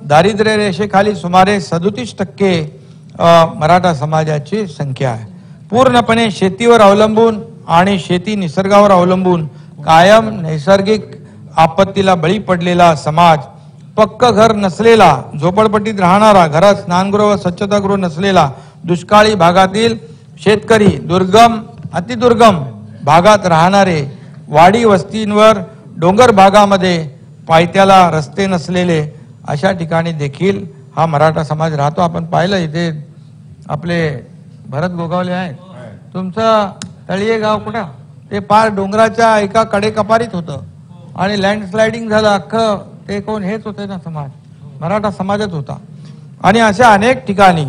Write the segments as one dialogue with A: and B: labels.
A: दारिद्र्य रेषेखाली सुमारे 37% मराठा समाजाची संख्या आहे। पूर्णपणे शेतीवर अवलंबून आणि शेती निसर्गावर अवलंबून कायम नैसर्गिक आपत्तीला बळी पडलेला समाज, पक्क घर नसलेला, झोपडपट्टीत राहणारा, घरात स्नानगृह व स्वच्छतागृह नसलेला, दुष्काळी भागातील शेतकरी, दुर्गम अतिदुर्गम भागात राहणारे, वाडी वस्तींवर डोंगर भागामध्ये पायथ्याला रस्ते नसलेले अशा ठिकाणी देखील हा मराठा समाज राहतो। आपण पाहिलं इथे आपले भरत गोगावले आहेत, तुमचं तळीये गाव कुठं ते पार डोंगराच्या एका कडेकपारीत होतं आणि लँडस्लायडिंग झालं, अख्खं ते कोण हेच होते ना, समाज मराठा समाजच होता। आणि अशा अनेक ठिकाणी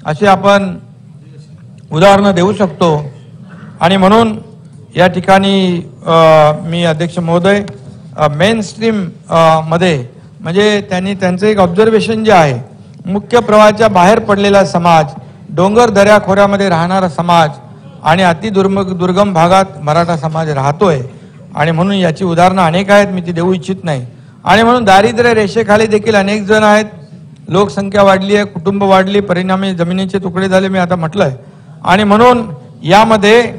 A: असे आपण उदाहरणं देऊ शकतो। आणि म्हणून या ठिकाणी मी अध्यक्ष महोदय मेन स्ट्रीम मध्ये म्हणजे त्यांनी त्यांचं एक ऑब्झर्वेशन जे आहे, मुख्य प्रवाहाच्या बाहेर पडलेला समाज, डोंगर दऱ्या खोऱ्यामध्ये राहणारा समाज आणि दुर्गम भागात मराठा समाज राहतोय। आणि म्हणून याची उदाहरणं अनेक आहेत, मी ती देऊ इच्छित नाही। आणि म्हणून दारिद्र्य रेषेखाली देखील अनेक जण आहेत, लोकसंख्या वाढली आहे, कुटुंब वाढली, परिणामी जमिनीचे तुकडे झाले, मी आता म्हटलंय। आणि म्हणून यामध्ये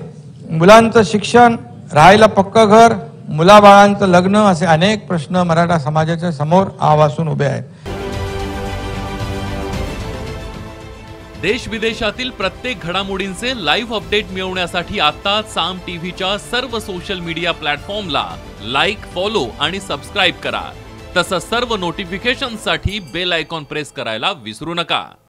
A: मुलांचं शिक्षण, राहायला पक्क घर, मुलाबाळांचं लग्न असे अनेक प्रश्न मराठा समाजाच्या समोर आवासून उभे आहेत।
B: देश विदेशातील प्रत्येक घडामोडींचे लाईव्ह अपडेट मिळवण्यासाठी आता साम टीव्हीच्या सर्व सोशल मीडिया प्लॅटफॉर्मला लाईक, फॉलो आणि सबस्क्राईब करा। तसंच सर्व नोटिफिकेशनसाठी बेल आयकॉन प्रेस करायला विसरू नका।